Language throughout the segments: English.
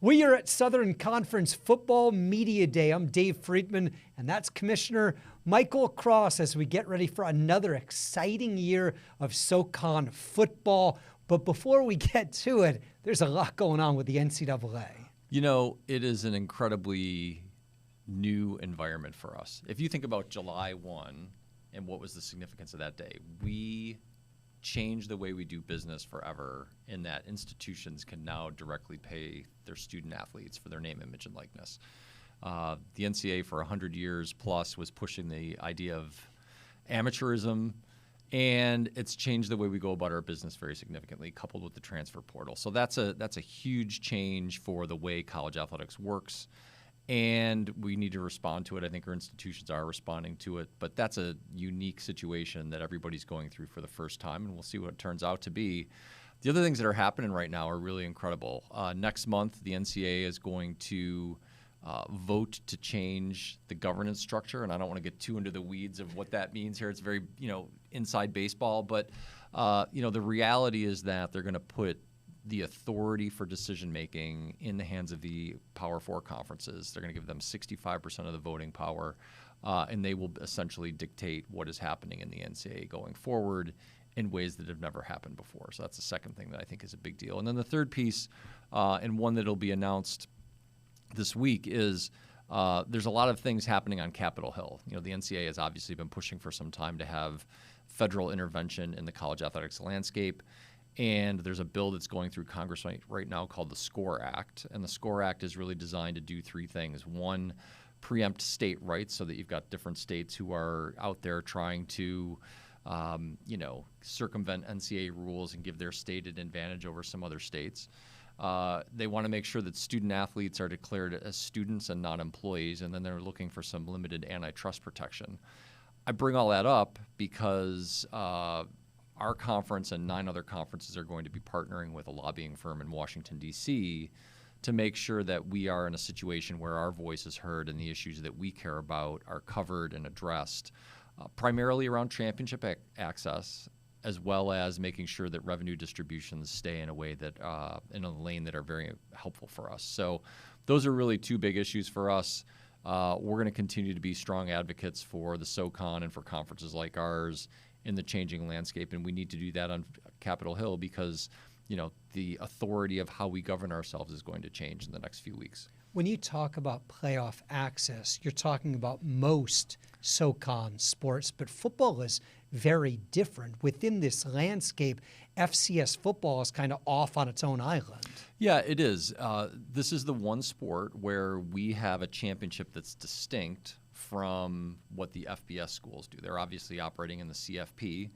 We are at Southern Conference Football Media Day. I'm Dave Friedman, and that's Commissioner Michael Cross as we get ready for another exciting year of SoCon football. But before we get to it, there's a lot going on with the NCAA. You know, it is an incredibly new environment for us. If you think about July 1 and what was the significance of that day, we changed the way we do business forever in that institutions can now directly pay their student athletes for their name, image, and likeness. The NCAA for 100 years plus was pushing the idea of amateurism, and it's changed the way we go about our business very significantly, coupled with the transfer portal. So that's a huge change for the way college athletics works, and we need to respond to it. I think our institutions are responding to it, but that's a unique situation that everybody's going through for the first time, and we'll see what it turns out to be. The other things that are happening right now are really incredible. Next month, the NCAA is going to vote to change the governance structure, and I don't want to get too into the weeds of what that means here. It's very, inside baseball, but the reality is that they're going to put the authority for decision-making in the hands of the Power Four conferences. They're going to give them 65% of the voting power, and they will essentially dictate what is happening in the NCAA going forward in ways that have never happened before. So that's the second thing that I think is a big deal. And then the third piece, and one that will be announced this week, is there's a lot of things happening on Capitol Hill. The NCAA has obviously been pushing for some time to have federal intervention in the college athletics landscape. And there's a bill that's going through Congress right now called the SCORE Act. And the SCORE Act is really designed to do three things. One, preempt state rights so that you've got different states who are out there trying to, circumvent NCAA rules and give their state an advantage over some other states. They want to make sure that student athletes are declared as students and not employees, and then they're looking for some limited antitrust protection. I bring all that up because our conference and 9 other conferences are going to be partnering with a lobbying firm in Washington, D.C. to make sure that we are in a situation where our voice is heard and the issues that we care about are covered and addressed, primarily around championship access, as well as making sure that revenue distributions stay in a way that in a lane that are very helpful for us. So those are really 2 big issues for us. We're going to continue to be strong advocates for the SoCon and for conferences like ours in the changing landscape, and we need to do that on Capitol Hill because, the authority of how we govern ourselves is going to change in the next few weeks. When you talk about playoff access, you're talking about most SoCon sports, but football is very different. Within this landscape, FCS football is kind of off on its own island. Yeah, it is. This is the one sport where we have a championship that's distinct from what the FBS schools do. They're obviously operating in the CFP.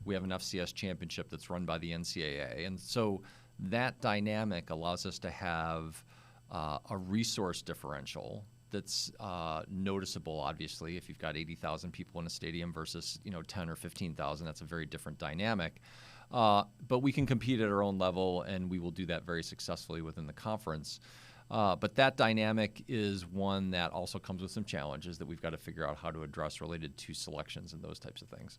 We have an FCS championship that's run by the NCAA. And so that dynamic allows us to have a resource differential that's noticeable, obviously. If you've got 80,000 people in a stadium versus 10 or 15,000, that's a very different dynamic. But we can compete at our own level, and we will do that very successfully within the conference. But that dynamic is one that also comes with some challenges that we've got to figure out how to address related to selections and those types of things.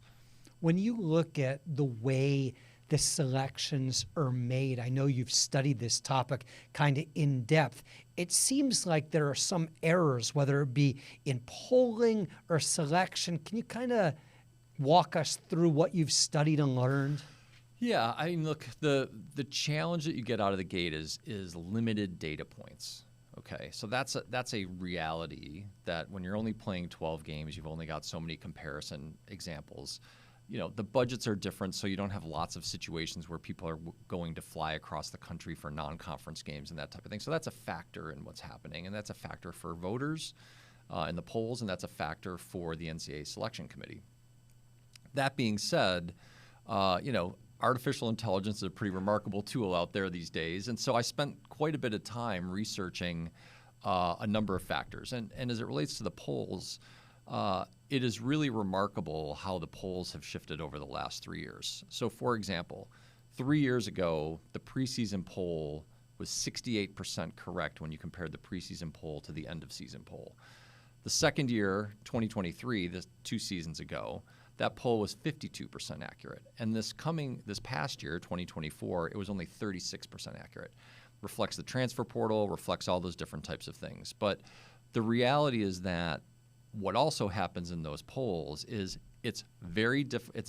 When you look at the way the selections are made, I know you've studied this topic kind of in depth. It seems like there are some errors, whether it be in polling or selection. Can you kind of walk us through what you've studied and learned? Yeah, I mean, look, the challenge that you get out of the gate is limited data points. Okay, so that's a reality that when you're only playing 12 games, you've only got so many comparison examples. The budgets are different, so you don't have lots of situations where people are going to fly across the country for non-conference games and that type of thing. So that's a factor in what's happening, and that's a factor for voters in the polls, and that's a factor for the NCAA selection committee. That being said, artificial intelligence is a pretty remarkable tool out there these days, and so I spent quite a bit of time researching a number of factors. And as it relates to the polls, it is really remarkable how the polls have shifted over the last 3 years. So, for example, 3 years ago, the preseason poll was 68% correct when you compared the preseason poll to the end-of-season poll. The second year, 2023, 2 seasons ago, that poll was 52% accurate. And this past year, 2024, it was only 36% accurate. reflects the transfer portal, reflects all those different types of things. But the reality is that what also happens in those polls is it's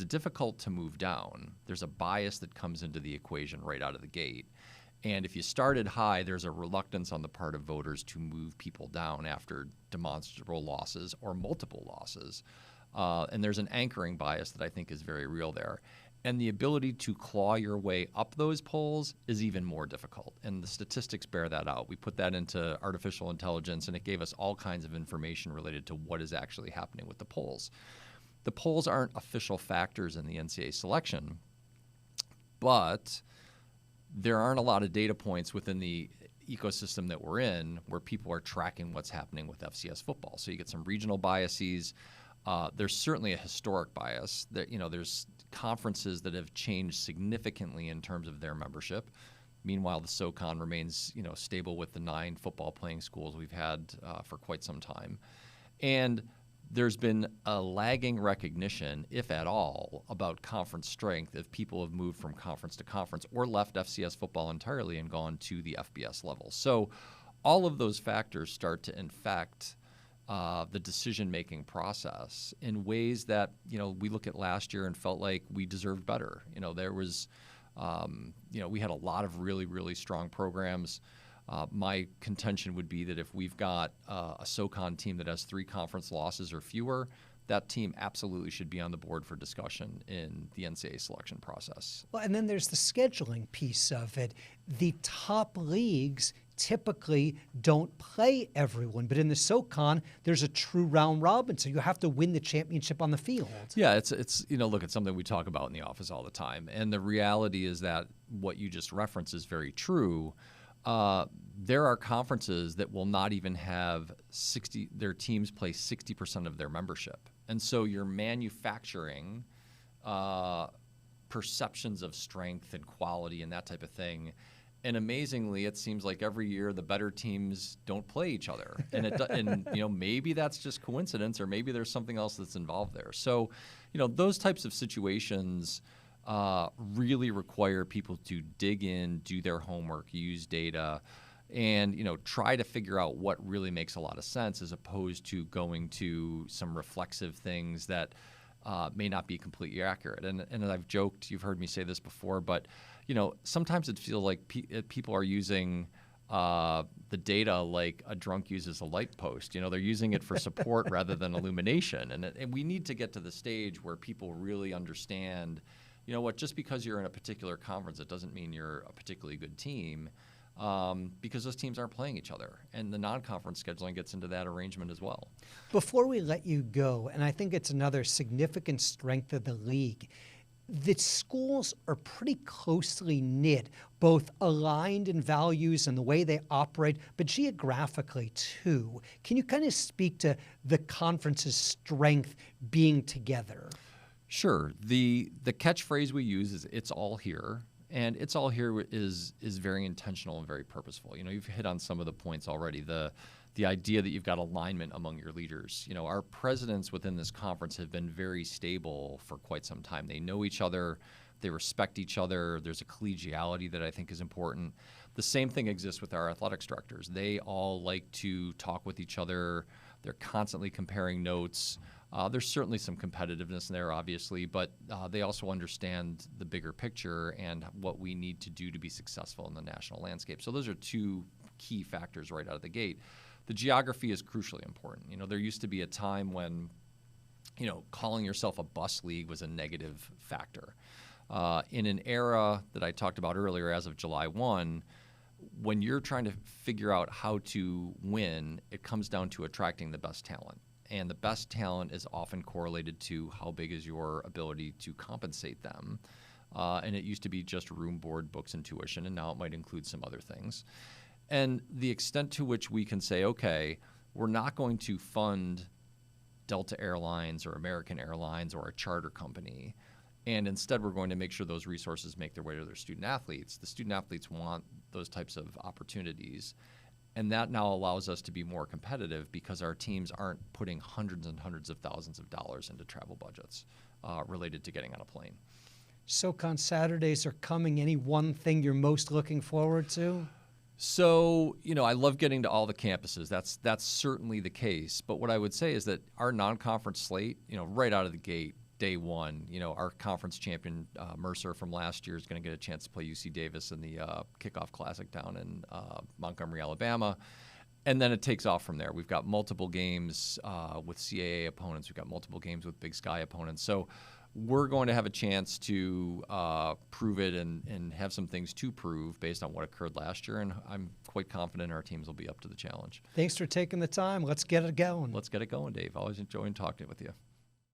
difficult to move down. There's a bias that comes into the equation right out of the gate. And if you started high, there's a reluctance on the part of voters to move people down after demonstrable losses or multiple losses. And there's an anchoring bias that I think is very real there. And the ability to claw your way up those polls is even more difficult. And the statistics bear that out. We put that into artificial intelligence, and it gave us all kinds of information related to what is actually happening with the polls. The polls aren't official factors in the NCAA selection, but there aren't a lot of data points within the ecosystem that we're in where people are tracking what's happening with FCS football. So you get some regional biases. There's certainly a historic bias. There's conferences that have changed significantly in terms of their membership. Meanwhile, the SoCon remains, stable with the 9 football playing schools we've had for quite some time. And there's been a lagging recognition, if at all, about conference strength if people have moved from conference to conference or left FCS football entirely and gone to the FBS level. So all of those factors start to infect the decision-making process in ways that, we look at last year and felt like we deserved better. There was, we had a lot of really, really strong programs. My contention would be that if we've got a SoCon team that has 3 conference losses or fewer, that team absolutely should be on the board for discussion in the NCAA selection process. Well, and then there's the scheduling piece of it. The top leagues typically don't play everyone, but in the SoCon, there's a true round robin, so you have to win the championship on the field. Yeah, it's look, it's something we talk about in the office all the time, and the reality is that what you just referenced is very true. There are conferences that will not even have their teams play 60% of their membership. And so you're manufacturing perceptions of strength and quality and that type of thing. And amazingly, it seems like every year the better teams don't play each other. And maybe that's just coincidence, or maybe there's something else that's involved there. So, those types of situations really require people to dig in, do their homework, use data, and try to figure out what really makes a lot of sense, as opposed to going to some reflexive things that may not be completely accurate. And I've joked, you've heard me say this before, but sometimes it feels like people are using the data like a drunk uses a light post. They're using it for support rather than illumination. And we need to get to the stage where people really understand, just because you're in a particular conference, it doesn't mean you're a particularly good team, because those teams aren't playing each other. And the non-conference scheduling gets into that arrangement as well. Before we let you go, and I think it's another significant strength of the league, the schools are pretty closely knit, both aligned in values and the way they operate, but geographically too. Can you kind of speak to the conference's strength being together? Sure. The catchphrase we use is "it's all here," and "it's all here" is very intentional and very purposeful. You've hit on some of the points already. The idea that you've got alignment among your leaders. Our presidents within this conference have been very stable for quite some time. They know each other, they respect each other. There's a collegiality that I think is important. The same thing exists with our athletics directors. They all like to talk with each other. They're constantly comparing notes. There's certainly some competitiveness in there, obviously, but they also understand the bigger picture and what we need to do to be successful in the national landscape. So those are 2 key factors right out of the gate. The geography is crucially important. There used to be a time when, calling yourself a bus league was a negative factor. In an era that I talked about earlier, as of July 1, when you're trying to figure out how to win, it comes down to attracting the best talent. And the best talent is often correlated to how big is your ability to compensate them. And it used to be just room, board, books, and tuition, and now it might include some other things. And the extent to which we can say, okay, we're not going to fund Delta Airlines or American Airlines or a charter company, and instead we're going to make sure those resources make their way to their student athletes. The student athletes want those types of opportunities. And that now allows us to be more competitive because our teams aren't putting hundreds and hundreds of thousands of dollars into travel budgets related to getting on a plane. SoCon Saturdays are coming. Any one thing you're most looking forward to? So, I love getting to all the campuses. That's certainly the case. But what I would say is that our non-conference slate, right out of the gate, day one, our conference champion Mercer from last year is going to get a chance to play UC Davis in the kickoff classic down in Montgomery, Alabama. And then it takes off from there. We've got multiple games with CAA opponents. We've got multiple games with Big Sky opponents. So we're going to have a chance to prove it and have some things to prove based on what occurred last year. And I'm quite confident our teams will be up to the challenge. Thanks for taking the time. Let's get it going. Let's get it going, Dave. Always enjoying talking with you.